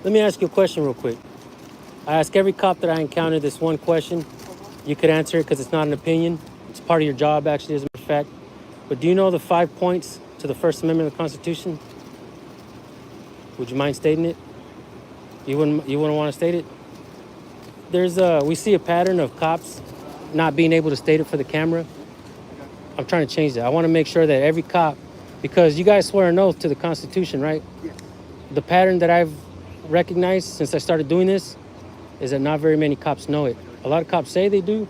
Let me ask you a question real quick. I ask every cop that I encounter this one question. You could answer it because it's not an opinion. It's part of your job, actually, as a matter of fact. But do you know the 5 points to the First Amendment of the Constitution? Would you mind stating it? You wouldn't want to state it? We see a pattern of cops not being able to state it for the camera. I'm trying to change that. I want to make sure that every cop, because you guys swear an oath to the Constitution, right? Yes. The pattern that I've recognized since I started doing this is that not very many cops know it. A lot of cops say they do.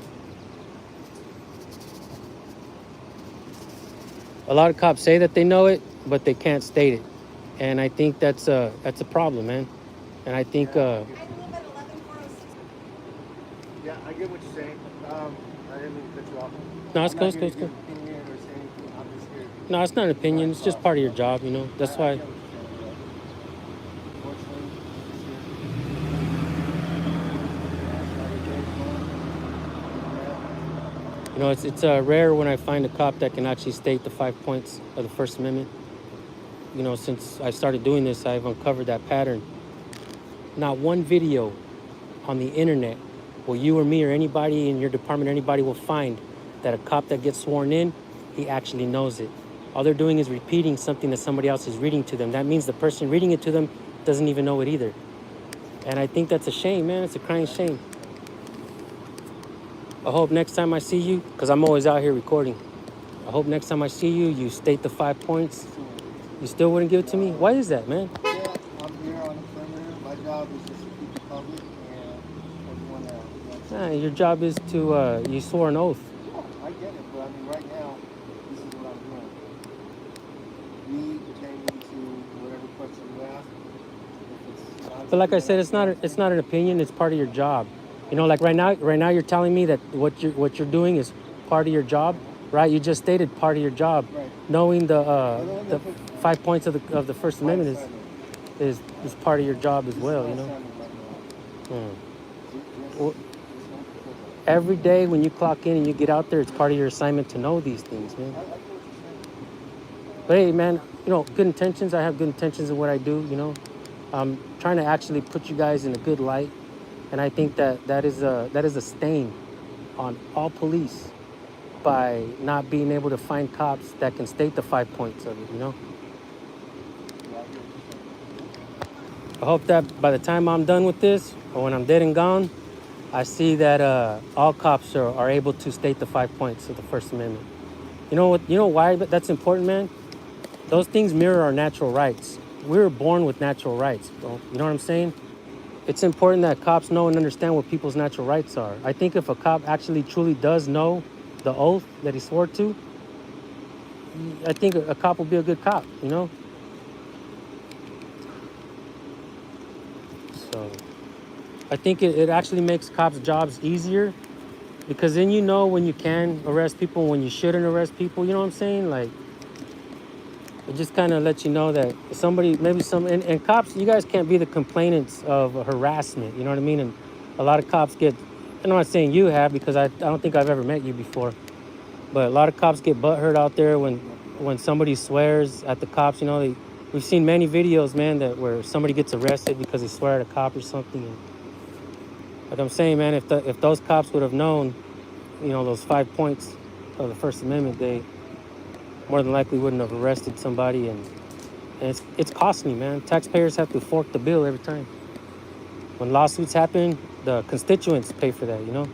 A lot of cops say that they know it, but they can't state it. And I think that's a problem, man. And I think... Yeah, I get what you're saying. I didn't mean to cut you off. No, it's cool, it's cool, it's cool. No, it's not an opinion. It's just part of your job, you know. That's why... You know, it's rare when I find a cop that can actually state the 5 points of the First Amendment. You know, since I started doing this, I've uncovered that pattern. Not one video on the internet will you or me or anybody in your department, anybody will find that a cop that gets sworn in, he actually knows it. All they're doing is repeating something that somebody else is reading to them. That means the person reading it to them doesn't even know it either. And I think that's a shame, man. It's a crying shame. I hope next time I see you, because I'm always out here recording, I hope next time I see you, you state the 5 points. You still wouldn't give it to me? Why is that, man? Yeah, I'm here on the perimeter. My job is just to keep the public and everyone else. Your job is to, you swore an oath. Yeah, I get it, but I mean, right now, this is what I'm doing. Me pertaining to whatever question you ask. If it's But like I said, it's not an opinion. It's part of your job. You know, like right now you're telling me that what you're doing is part of your job, right? You just stated part of your job. Right. Knowing the 5 points of the First Amendment is part of your job as well. You know. Well, every day when you clock in and you get out there, it's part of your assignment to know these things, man. But hey, man, you know, good intentions. I have good intentions in what I do. You know, I'm trying to actually put you guys in a good light. And I think that is a stain on all police by not being able to find cops that can state the 5 points of it, you know? I hope that by the time I'm done with this, or when I'm dead and gone, I see that all cops are able to state the 5 points of the First Amendment. You know what? You know why that's important, man? Those things mirror our natural rights. We were born with natural rights, bro. You know what I'm saying? It's important that cops know and understand what people's natural rights are. I think if a cop actually truly does know the oath that he swore to, I think a cop will be a good cop, you know? So I think it actually makes cops' jobs easier because then you know when you can arrest people, when you shouldn't arrest people, you know what I'm saying? Like, it just kind of lets you know that somebody, maybe and cops, you guys can't be the complainants of harassment, you know what I mean? And a lot of cops get, I'm not saying you have because I don't think I've ever met you before, but a lot of cops get butthurt out there when somebody swears at the cops, you know. We've seen many videos, man, where somebody gets arrested because they swear at a cop or something. And like I'm saying, man, if those cops would have known, you know, those 5 points of the First Amendment, they more than likely wouldn't have arrested somebody, and it's costly, man. Taxpayers have to fork the bill every time. When lawsuits happen, the constituents pay for that, you know?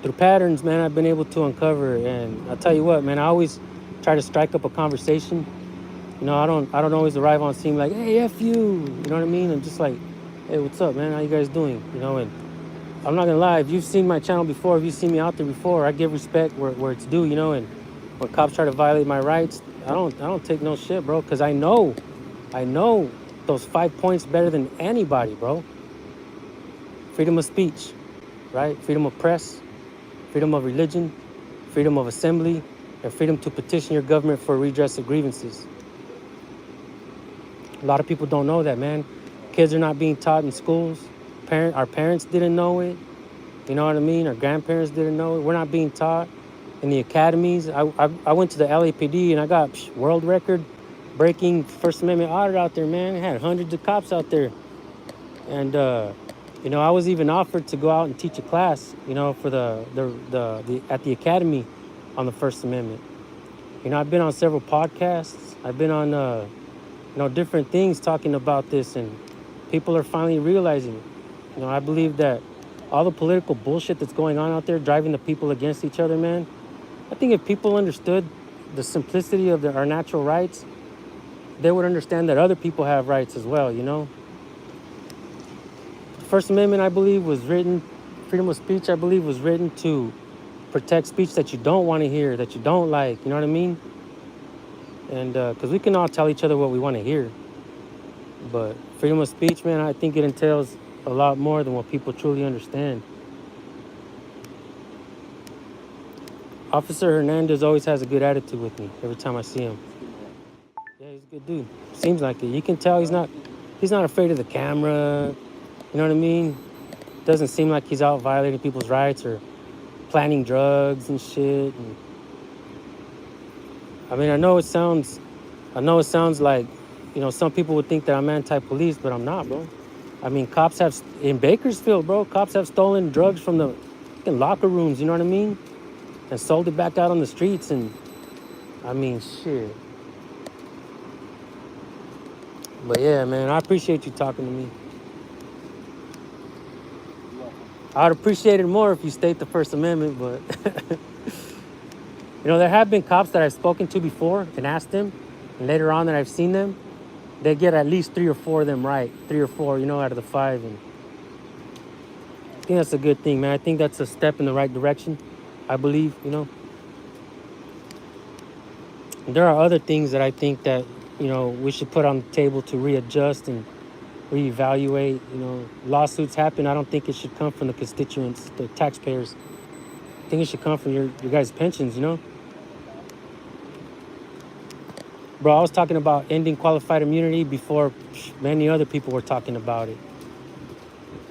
Through patterns, man, I've been able to uncover, and I'll tell you what, man, I always try to strike up a conversation. You know, I don't always arrive on scene like, hey, F you, you know what I mean? I'm just like, hey, what's up, man? How you guys doing? You know, and I'm not gonna lie, if you've seen my channel before, if you've seen me out there before, I give respect where it's due, you know, and when cops try to violate my rights, I don't take no shit, bro, because I know those 5 points better than anybody, bro. Freedom of speech, right? Freedom of press, freedom of religion, freedom of assembly, and freedom to petition your government for redress of grievances. A lot of people don't know that, man. Kids are not being taught in schools. Our parents didn't know it. You know what I mean? Our grandparents didn't know it. We're not being taught in the academies. I went to the LAPD and I got world record breaking First Amendment audit out there, man. It had hundreds of cops out there. And, you know, I was even offered to go out and teach a class, you know, for the at the academy on the First Amendment. You know, I've been on several podcasts. I've been on, you know, different things talking about this, and people are finally realizing, you know, I believe that all the political bullshit that's going on out there, driving the people against each other, man, I think if people understood the simplicity of our natural rights, they would understand that other people have rights as well, you know? The First Amendment, I believe, was written, freedom of speech, I believe, was written to protect speech that you don't want to hear, that you don't like, you know what I mean? And because we can all tell each other what we want to hear. But freedom of speech, man, I think it entails a lot more than what people truly understand. Officer Hernandez always has a good attitude with me every time I see him. Yeah, he's a good dude. Seems like it. You can tell he's not afraid of the camera. You know what I mean? Doesn't seem like he's out violating people's rights or planning drugs and shit. And I mean, I know it sounds like, you know, some people would think that I'm anti-police, but I'm not, bro. I mean, cops have, in Bakersfield, bro, cops have stolen drugs from the fucking locker rooms, you know what I mean? And sold it back out on the streets, and I mean, shit. But yeah, man, I appreciate you talking to me. I would appreciate it more if you state the First Amendment, but you know, there have been cops that I've spoken to before and asked them, and later on that I've seen them, they get at least 3 or 4 of them right. 3 or 4, you know, out of the 5. And I think that's a good thing, man. I think that's a step in the right direction, I believe, you know. And there are other things that I think that, you know, we should put on the table to readjust and reevaluate. You know, lawsuits happen. I don't think it should come from the constituents, the taxpayers. I think it should come from your guys' pensions, you know. Bro, I was talking about ending qualified immunity before many other people were talking about it.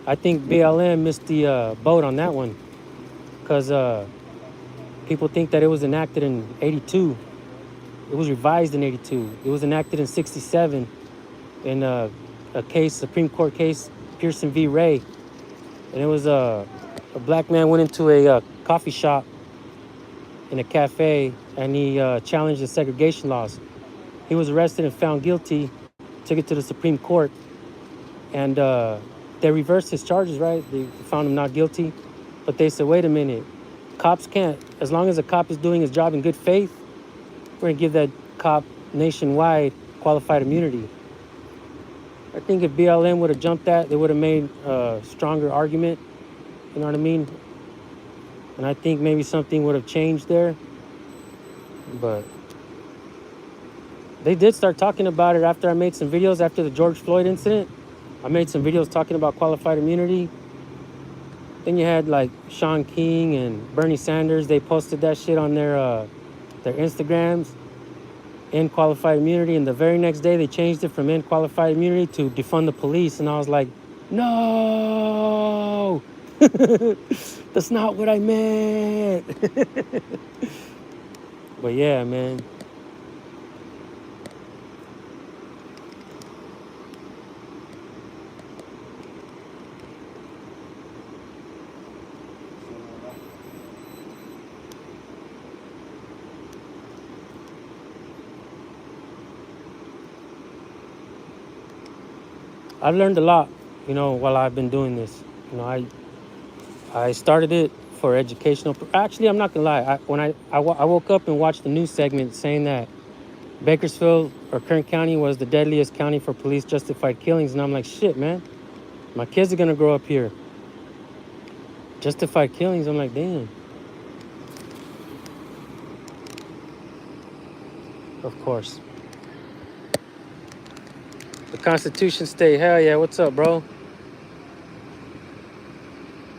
I think BLM missed the boat on that one because people think that it was enacted in 82. It was revised in 82. It was enacted in 67 in a case, Supreme Court case, Pearson v. Ray. And it was a black man went into a coffee shop in a cafe, and he challenged the segregation laws. He was arrested and found guilty, took it to the Supreme Court, and they reversed his charges, right? They found him not guilty, but they said, wait a minute, cops can't, as long as a cop is doing his job in good faith, we're gonna give that cop nationwide qualified immunity. I think if BLM would have jumped that, they would have made a stronger argument, you know what I mean? And I think maybe something would have changed there, but they did start talking about it after I made some videos after the George Floyd incident. I made some videos talking about qualified immunity. Then you had like Sean King and Bernie Sanders. They posted that shit on their Instagrams, end qualified immunity. And the very next day they changed it from end qualified immunity to defund the police. And I was like, no, that's not what I meant. But yeah, man. I've learned a lot, you know, while I've been doing this. You know, I started it for educational. Actually, I'm not gonna lie. When I woke up and watched the news segment saying that Bakersfield or Kern County was the deadliest county for police justified killings, and I'm like, shit, man, my kids are gonna grow up here. Justified killings. I'm like, damn. Of course. The Constitution state, hell yeah, what's up, bro?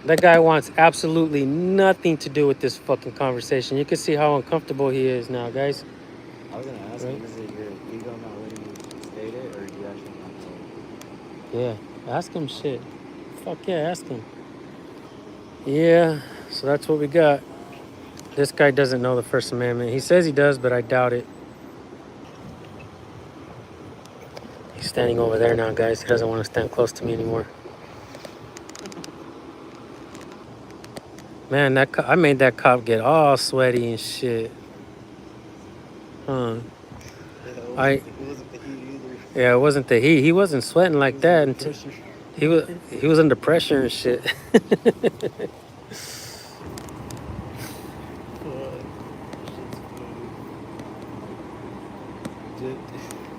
That guy wants absolutely nothing to do with this fucking conversation. You can see how uncomfortable he is now, guys. I was gonna ask him, is it your ego not letting you state it, or do you actually not know? Yeah, ask him shit. Fuck yeah, ask him. Yeah, so that's what we got. This guy doesn't know the First Amendment. He says he does, but I doubt it. He's standing over there now, guys. He doesn't want to stand close to me anymore. Man, I made that cop get all sweaty and shit. Huh. Yeah, it wasn't the heat either. Yeah, it wasn't the heat. He wasn't sweating like that until he was under pressure and shit.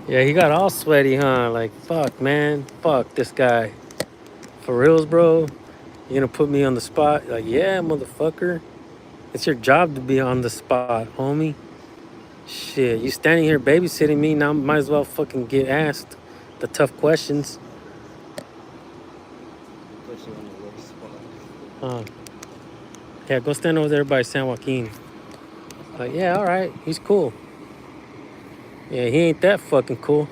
Yeah, he got all sweaty, huh? Like, fuck, man. Fuck this guy. For reals, bro? You gonna put me on the spot? Like, yeah, motherfucker. It's your job to be on the spot, homie. Shit, you standing here babysitting me, now might as well fucking get asked the tough questions. Put you on the worst spot. Yeah, go stand over there by San Joaquin. Like, yeah, all right, he's cool. Yeah, he ain't that fucking cool.